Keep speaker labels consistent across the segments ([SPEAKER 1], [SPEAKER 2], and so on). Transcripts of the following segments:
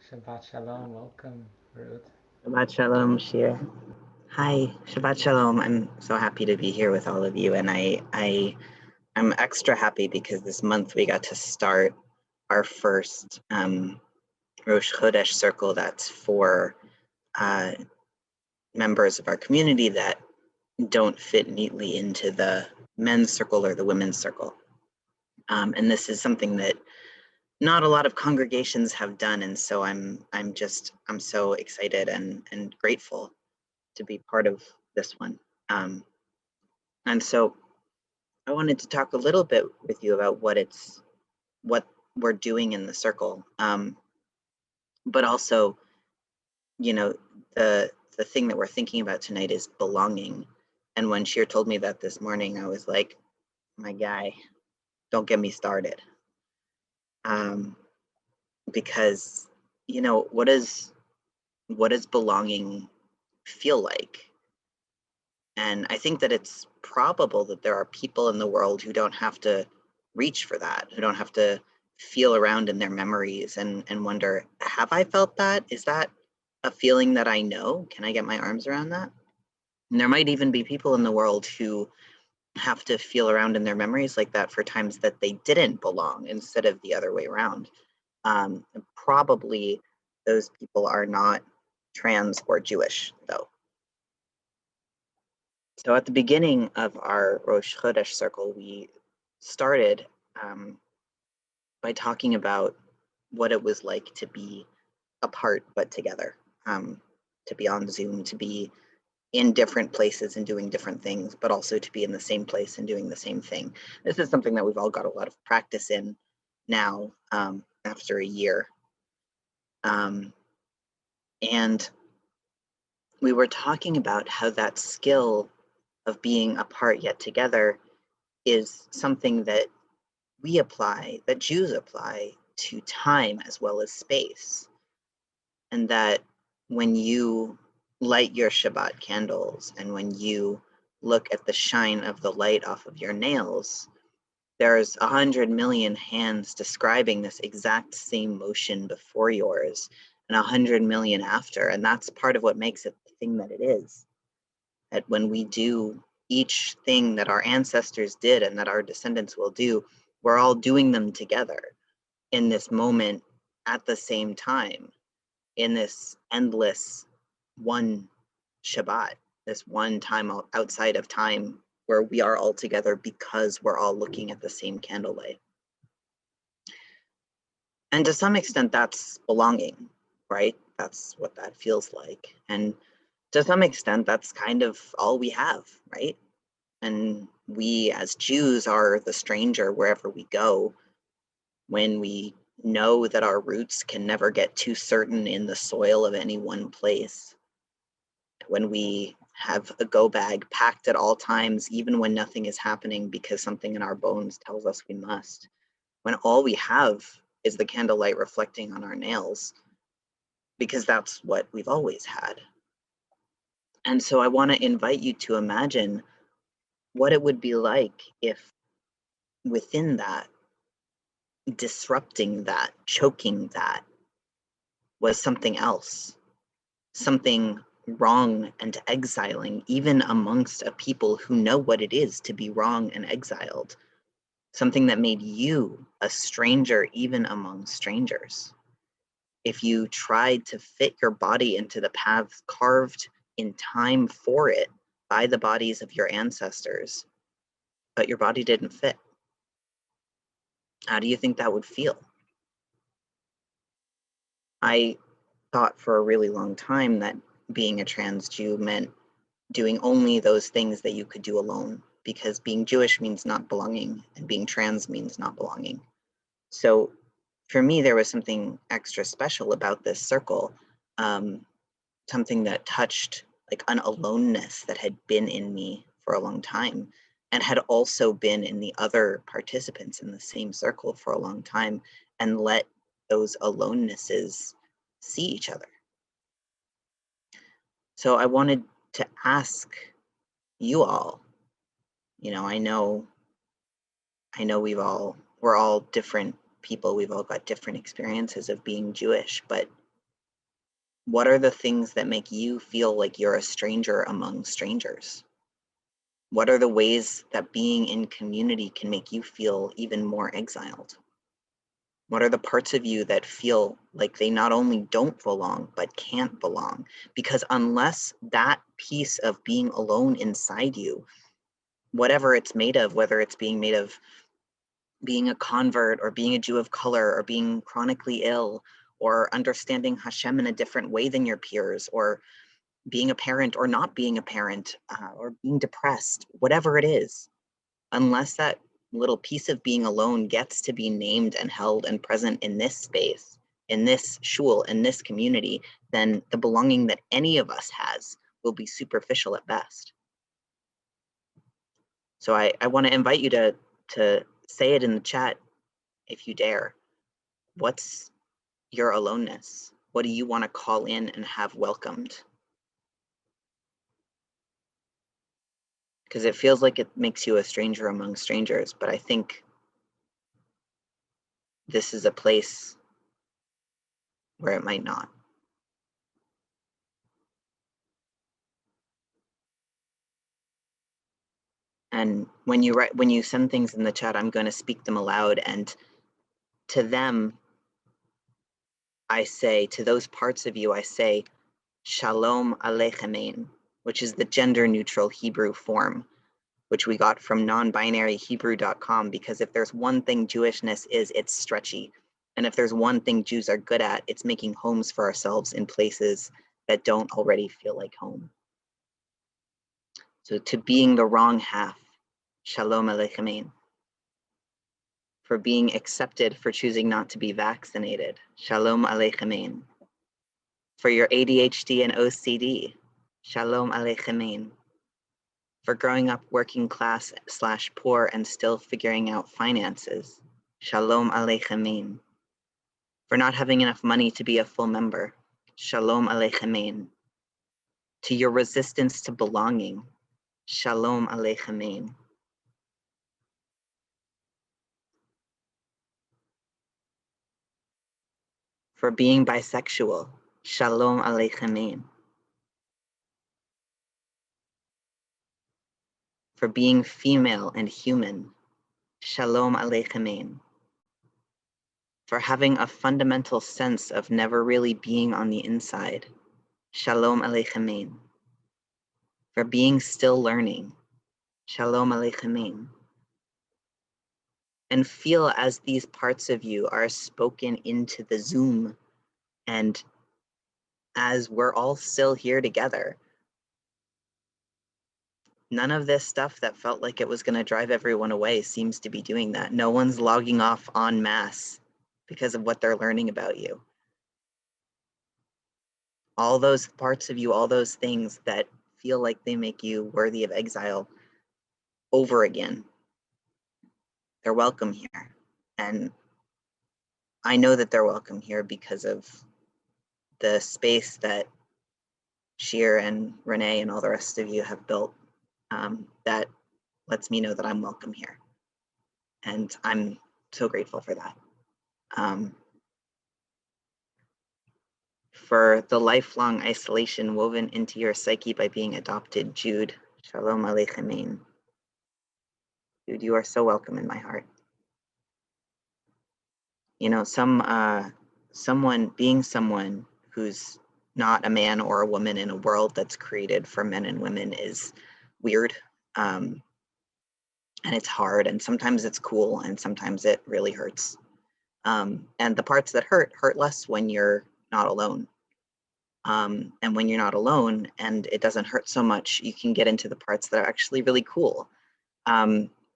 [SPEAKER 1] Shabbat Shalom. Welcome, Ruth.
[SPEAKER 2] Shabbat Shalom, Shir. Hi, Shabbat Shalom. I'm so happy to be here with all of you, and I'm extra happy because this month we got to start our first Rosh Chodesh circle. That's for uh, members of our community that don't fit neatly into the men's circle or the women's circle, and this is something that not a lot of congregations have done, and so I'm so excited and grateful to be part of this one. And so I wanted to talk a little bit with you about what we're doing in the circle, but also, you know, the thing that we're thinking about tonight is belonging. And when Shir told me that this morning, I was like, my guy, don't get me started. Because, what does belonging feel like? And I think that it's probable that there are people in the world who don't have to reach for that, who don't have to feel around in their memories and wonder, have I felt that? Is that a feeling that I know? Can I get my arms around that? And there might even be people in the world who have to feel around in their memories like that for times that they didn't belong instead of the other way around. Probably those people are not trans or Jewish, though. So at the beginning of our Rosh Chodesh circle, we started by talking about what it was like to be apart but together, to be on Zoom, to be in different places and doing different things, but also to be in the same place and doing the same thing. This is something that we've all got a lot of practice in now after a year. And we were talking about how that skill of being apart yet together is something that we apply, that Jews apply to time as well as space. And that when you light your Shabbat candles and when you look at the shine of the light off of your nails, there's 100 million hands describing this exact same motion before yours and 100 million after. And that's part of what makes it the thing that it is. That when we do each thing that our ancestors did and that our descendants will do, we're all doing them together in this moment at the same time, in this endless one Shabbat, this one time outside of time where we are all together because we're all looking at the same candlelight. And to some extent, that's belonging, right? That's what that feels like. And to some extent, that's kind of all we have, right? And we as Jews are the stranger wherever we go. When we know that our roots can never get too certain in the soil of any one place. When we have a go bag packed at all times, even when nothing is happening because something in our bones tells us we must. When all we have is the candlelight reflecting on our nails, because that's what we've always had. And so I want to invite you to imagine what it would be like if within that, disrupting that, choking that, was something else, something wrong and exiling, even amongst a people who know what it is to be wrong and exiled, something that made you a stranger even among strangers. If you tried to fit your body into the paths carved in time for it by the bodies of your ancestors, but your body didn't fit, how do you think that would feel? I thought for a really long time that being a trans Jew meant doing only those things that you could do alone, because being Jewish means not belonging and being trans means not belonging. So for me, there was something extra special about this circle, something that touched like an aloneness that had been in me for a long time and had also been in the other participants in the same circle for a long time, and let those alonenesses see each other. So I wanted to ask you all, I know we're all different people. We've all got different experiences of being Jewish, but What are the things that make you feel like you're a stranger among strangers? What are the ways that being in community can make you feel even more exiled? What are the parts of you that feel like they not only don't belong, but can't belong? Because unless that piece of being alone inside you, whatever it's made of, whether it's being made of being a convert or being a Jew of color or being chronically ill or understanding Hashem in a different way than your peers or being a parent or not being a parent or being depressed, whatever it is, unless that little piece of being alone gets to be named and held and present in this space, in this shul, in this community, then the belonging that any of us has will be superficial at best. So I want to invite you to say it in the chat if you dare. What's your aloneness? What do you want to call in and have welcomed? Because it feels like it makes you a stranger among strangers, but I think this is a place where it might not. And when you send things in the chat, I'm going to speak them aloud, and to them I say, to those parts of you I say, Shalom Alechemein, which is the gender neutral Hebrew form, which we got from nonbinaryhebrew.com, because if there's one thing Jewishness is, it's stretchy. And if there's one thing Jews are good at, it's making homes for ourselves in places that don't already feel like home. So to being the wrong half, Shalom Alechemein. For being accepted for choosing not to be vaccinated, Shalom Alechemein. For your ADHD and OCD, Shalom Alechemein. For growing up working class / poor and still figuring out finances, Shalom Alechemein. For not having enough money to be a full member, Shalom Alechemein. To your resistance to belonging, Shalom Alechemein. For being bisexual, Shalom Alechemein. For being female and human, Shalom Alechemein. For having a fundamental sense of never really being on the inside, Shalom Alechemein. For being still learning, Shalom Alechemein. And feel as these parts of you are spoken into the Zoom, and as we're all still here together, none of this stuff that felt like it was going to drive everyone away seems to be doing that. No one's logging off en masse because of what they're learning about you. All those parts of you, all those things that feel like they make you worthy of exile over again, they're welcome here. And I know that they're welcome here because of the space that Sheer and Renee and all the rest of you have built that lets me know that I'm welcome here. And I'm so grateful for that. For the lifelong isolation woven into your psyche by being adopted, Jude, Shalom Alechemein. Jude, you are so welcome in my heart. You know, someone who's not a man or a woman in a world that's created for men and women is weird. And it's hard, and sometimes it's cool, and sometimes it really hurts. And the parts that hurt less when you're not alone. And when you're not alone and it doesn't hurt so much, you can get into the parts that are actually really cool.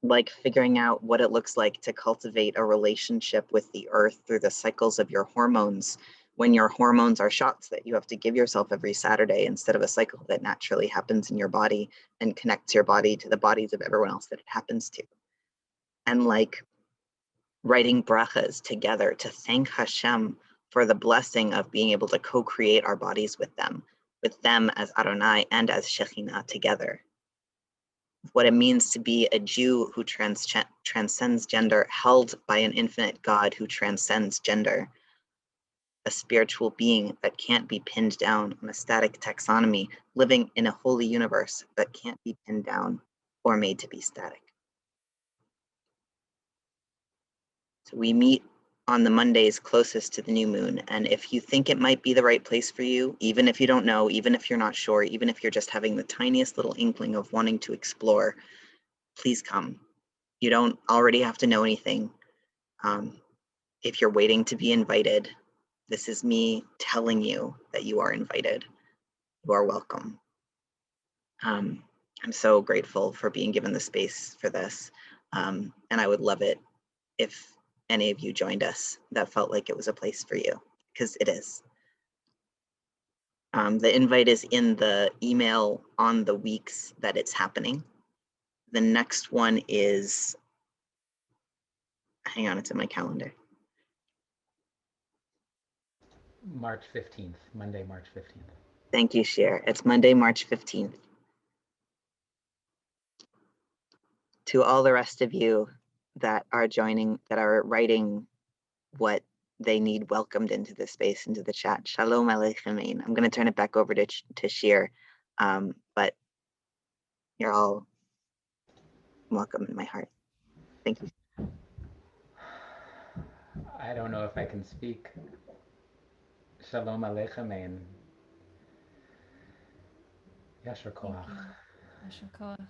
[SPEAKER 2] Like figuring out what it looks like to cultivate a relationship with the earth through the cycles of your hormones, when your hormones are shots that you have to give yourself every Saturday instead of a cycle that naturally happens in your body and connects your body to the bodies of everyone else that it happens to. And like writing brachas together to thank Hashem for the blessing of being able to co-create our bodies with them as Adonai and as Shekhinah together. What it means to be a Jew who transcends gender, held by an infinite God who transcends gender. a spiritual being that can't be pinned down on a static taxonomy, living in a holy universe that can't be pinned down or made to be static. So we meet on the Mondays closest to the new moon, and if you think it might be the right place for you, even if you don't know, even if you're not sure, even if you're just having the tiniest little inkling of wanting to explore, please come. You don't already have to know anything. If you're waiting to be invited, this is me telling you that you are invited. You are welcome. I'm so grateful for being given the space for this. And I would love it if any of you joined us that felt like it was a place for you, because it is. The invite is in the email on the weeks that it's happening. The next one is, hang on, it's in my calendar.
[SPEAKER 1] March 15th, Monday, March 15th.
[SPEAKER 2] Thank you, Shir. It's Monday, March 15th. To all the rest of you that are joining, that are writing what they need welcomed into the space, into the chat. Shalom Alechemein. I'm going to turn it back over to Shir, but you're all welcome in my heart. Thank you.
[SPEAKER 1] I don't know if I can speak. Shalom Alechemein. Yasher koach.
[SPEAKER 3] Yasher koach.